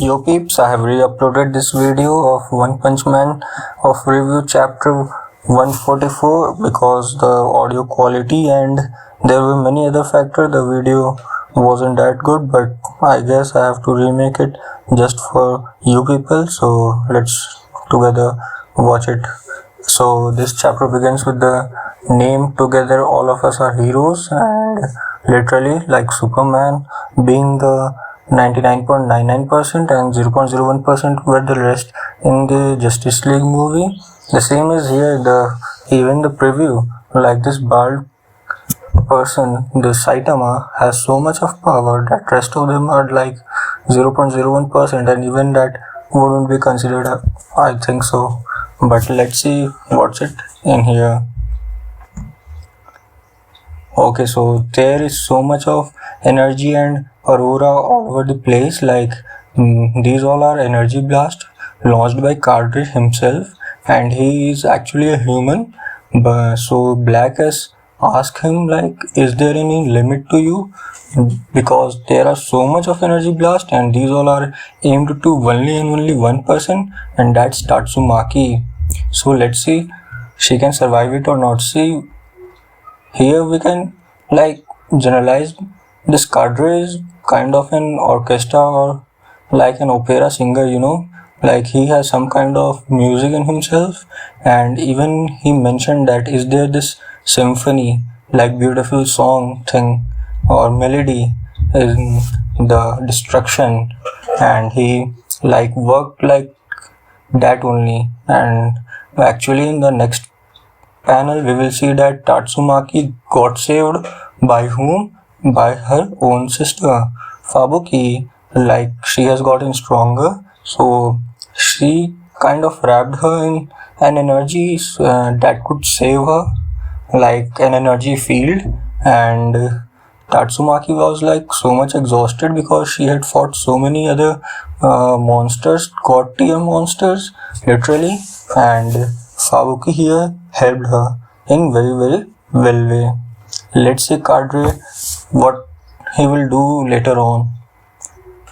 Yo peeps, I have re-uploaded this video of One Punch Man of review chapter 144 because the audio quality and there were many other factors. The video wasn't that good, but I guess I have to remake it just for you people. So let's together watch it. So this chapter begins with the name "Together All of Us Are Heroes" and literally like Superman being the 99.99% and 0.01% were the rest in the Justice League movie. The same is here. Even the preview, like this bald person, the Saitama has so much of power that rest of them are like 0.01%, and even that wouldn't be considered. I think so. But let's see what's it in here. Okay, so there is so much of energy and aurora all over the place. Like these all are energy blasts launched by Cartridge himself, and he is actually a human. But so Black has asked him like, is there any limit to you? Because there are so much of energy blast, and these all are aimed to only and only one person, and that's Tatsumaki. So let's see she can survive it or not. See, here we can like generalize this cadre is kind of an orchestra or like an opera singer, like he has some kind of music in himself, and even he mentioned that is there this symphony like beautiful song thing or melody in the destruction, and he like worked like that only. And actually in the next panel we will see that Tatsumaki got saved by whom? By her own sister Fabuki. Like she has gotten stronger, so she kind of wrapped her in an energy that could save her, like an energy field. And Tatsumaki was like so much exhausted because she had fought so many other monsters, god tier monsters literally, and Fabuki here helped her in very well way. Let's see Cadre what he will do later on.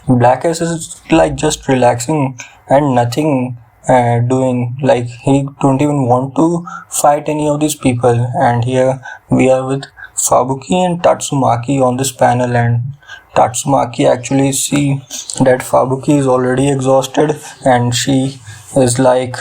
Black Ace is like just relaxing and nothing doing, like he don't even want to fight any of these people. And here we are with Fabuki and Tatsumaki on this panel, and Tatsumaki actually see that Fabuki is already exhausted and she is like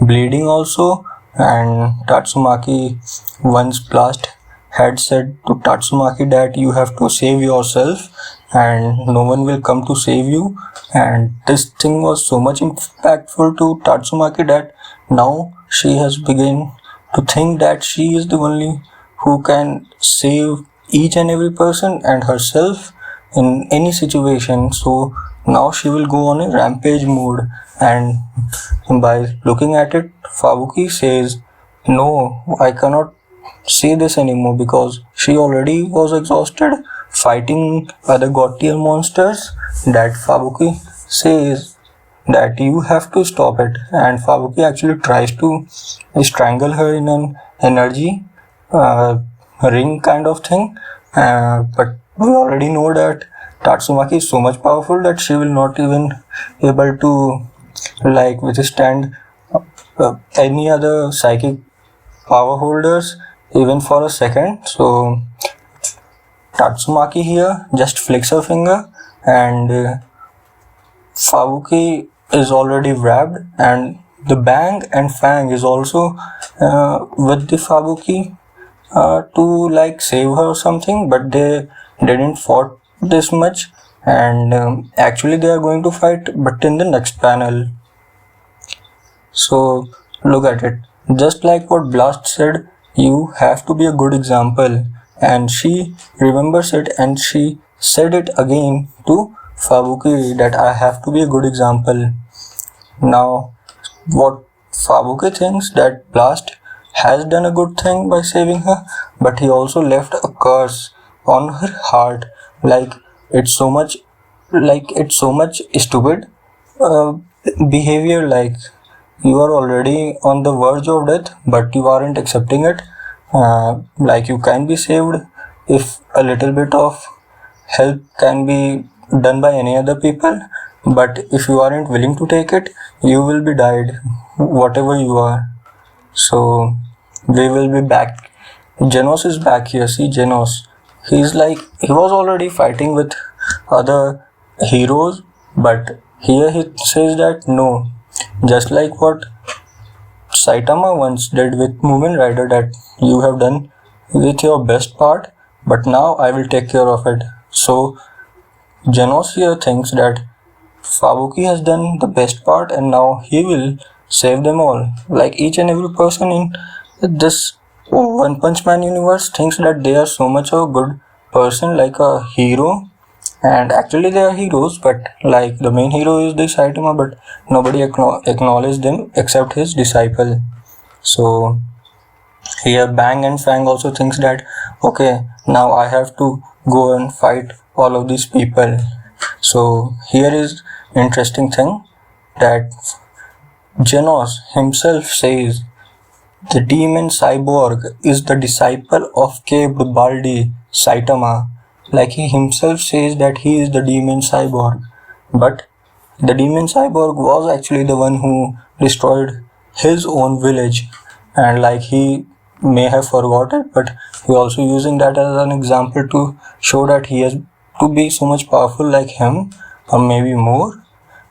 bleeding also. And Tatsumaki, once Blast had said to Tatsumaki that you have to save yourself and no one will come to save you, and this thing was so much impactful to Tatsumaki that now she has begun to think that she is the only who can save each and every person and herself in any situation. So now she will go on a rampage mode, and by looking at it, Fabuki says, no, I cannot say this anymore, because she already was exhausted fighting other god tier monsters. That Fabuki says that you have to stop it, and Fabuki actually tries to strangle her in an energy ring kind of thing, but we already know that Tatsumaki is so much powerful that she will not even able to like withstand any other psychic power holders even for a second. So Tatsumaki here just flicks her finger, and Fabuki is already wrapped, and the Bang and Fang is also with the Fabuki to like save her or something, but they didn't fought this much, and actually they are going to fight but in the next panel. So look at it, just like what Blast said, you have to be a good example, and she remembers it and she said it again to Fabuki that I have to be a good example. Now what Fabuki thinks that Blast has done a good thing by saving her, but he also left a curse on her heart. Like it's so much stupid behavior. Like you are already on the verge of death, but you aren't accepting it. Like you can be saved if a little bit of help can be done by any other people, but if you aren't willing to take it, you will be died, whatever you are. So we will be back. Genos is back here. See Genos. He was already fighting with other heroes, but here he says that no, just like what Saitama once did with Moomin Rider, that you have done with your best part, but now I will take care of it. So Genos here thinks that Fabuki has done the best part and now he will save them all. Like each and every person in this One Punch Man universe thinks that they are so much of a good person, like a hero, and actually they are heroes, but like the main hero is this Saitama, but nobody acknowledges them except his disciple. So here Bang and Fang also thinks that okay, now I have to go and fight all of these people. So here is interesting thing that Genos himself says the demon cyborg is the disciple of Caved Baldi Saitama. Like he himself says that he is the demon cyborg, but the demon cyborg was actually the one who destroyed his own village, and like he may have forgot it, but he also using that as an example to show that he has to be so much powerful like him, or maybe more.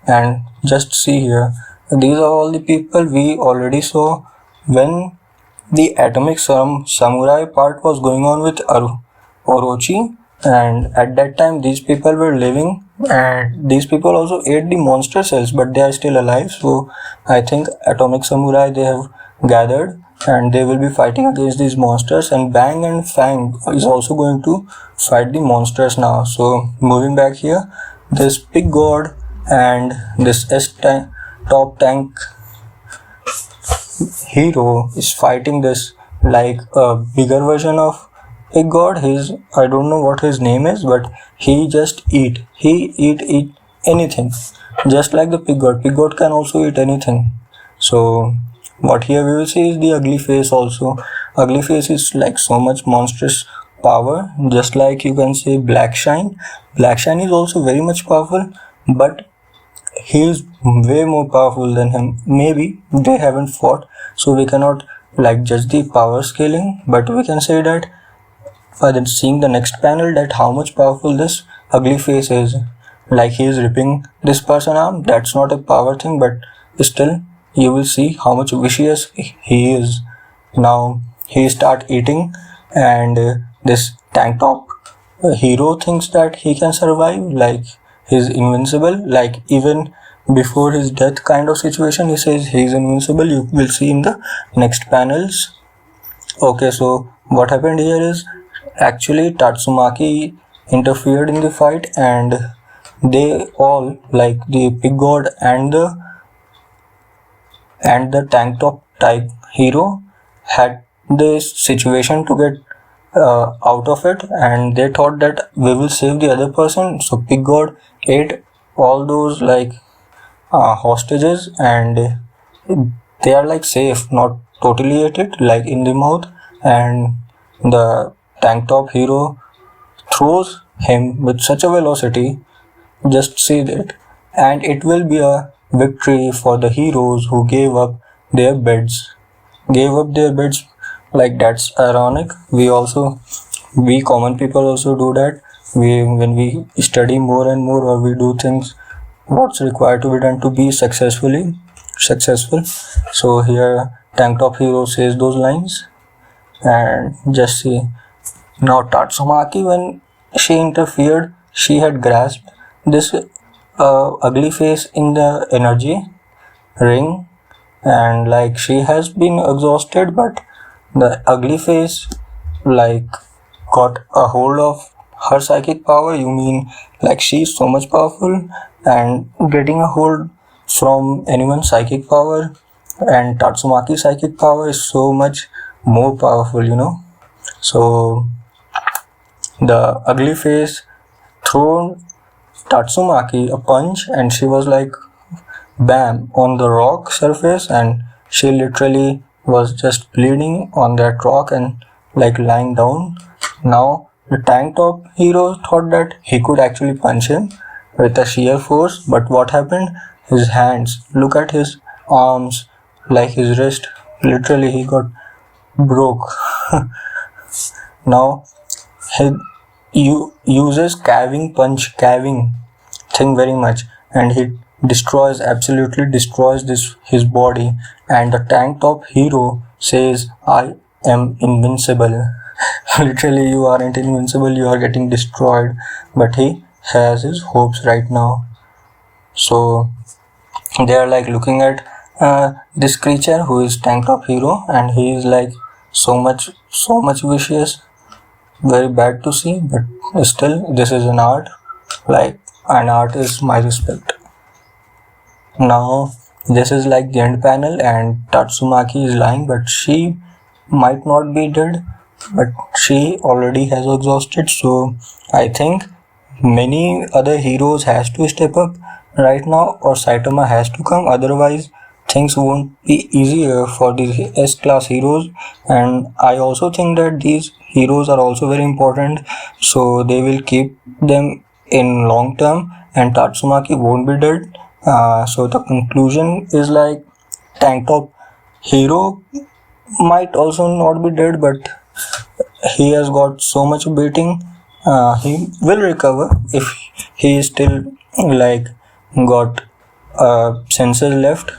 And just see here, these are all the people we already saw when the atomic samurai part was going on with Orochi, and at that time these people were living, and these people also ate the monster cells, but they are still alive. So I think atomic samurai they have gathered and they will be fighting against these monsters, and Bang and Fang is also going to fight the monsters now. So moving back here, this pig god and this top tank hero is fighting this like a bigger version of pig god. I don't know what his name is, but he just eat anything, just like the pig god. Pig god can also eat anything. So what here we will see is the ugly face also. Ugly face is like so much monstrous power, just like you can say Black Shine. Black Shine is also very much powerful, but he is way more powerful than him. Maybe they haven't fought, so we cannot like judge the power scaling, but we can say that by seeing the next panel that how much powerful this ugly face is. Like he is ripping this person arm, that's not a power thing, but still you will see how much vicious he is. Now he start eating, and this tank top hero thinks that he can survive, like he's invincible, like even before his death kind of situation he says he's invincible. You will see in the next panels. Okay, so what happened here is actually Tatsumaki interfered in the fight, and they all, like the pig god and the tank top type hero, had this situation to get out of it, and they thought that we will save the other person. So pig god ate all those like hostages, and they are like safe, not totally ate it like in the mouth, and the tank top hero throws him with such a velocity. Just see that, and it will be a victory for the heroes who gave up their beds. Like that's ironic. We common people also do that. When we study more and more, or we do things what's required to be done to be successful. So here tank top hero says those lines, and just see now Tatsumaki, when she interfered, she had grasped this ugly face in the energy ring, and like she has been exhausted, but the ugly face like got a hold of her psychic power. You mean like she's so much powerful, and getting a hold from anyone's psychic power, and Tatsumaki's psychic power is so much more powerful, So the ugly face thrown Tatsumaki a punch, and she was like bam on the rock surface, and she literally was just bleeding on that rock and like lying down. Now The tank top hero thought that he could actually punch him with a sheer force, but what happened? His hands, look at his arms, like his wrist, literally he got broke. Now he uses calving thing very much, and he absolutely destroys his body, and the tank top hero says, I am invincible. Literally, you aren't invincible, you are getting destroyed, but he has his hopes right now. So they are like looking at this creature who is tank top hero, and he is like so much vicious, very bad to see, but still this is an art, like an art is my respect. Now this is like the end panel, and Tatsumaki is lying, but she might not be dead, but she already has exhausted. So I think many other heroes has to step up right now, or Saitama has to come, otherwise things won't be easier for these S-class heroes. And I also think that these heroes are also very important, so they will keep them in long term, and Tatsumaki won't be dead. So the conclusion is like tank top hero might also not be dead, but he has got so much beating. He will recover if he is still like got senses left,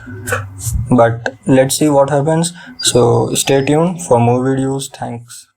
but let's see what happens. So stay tuned for more videos. Thanks.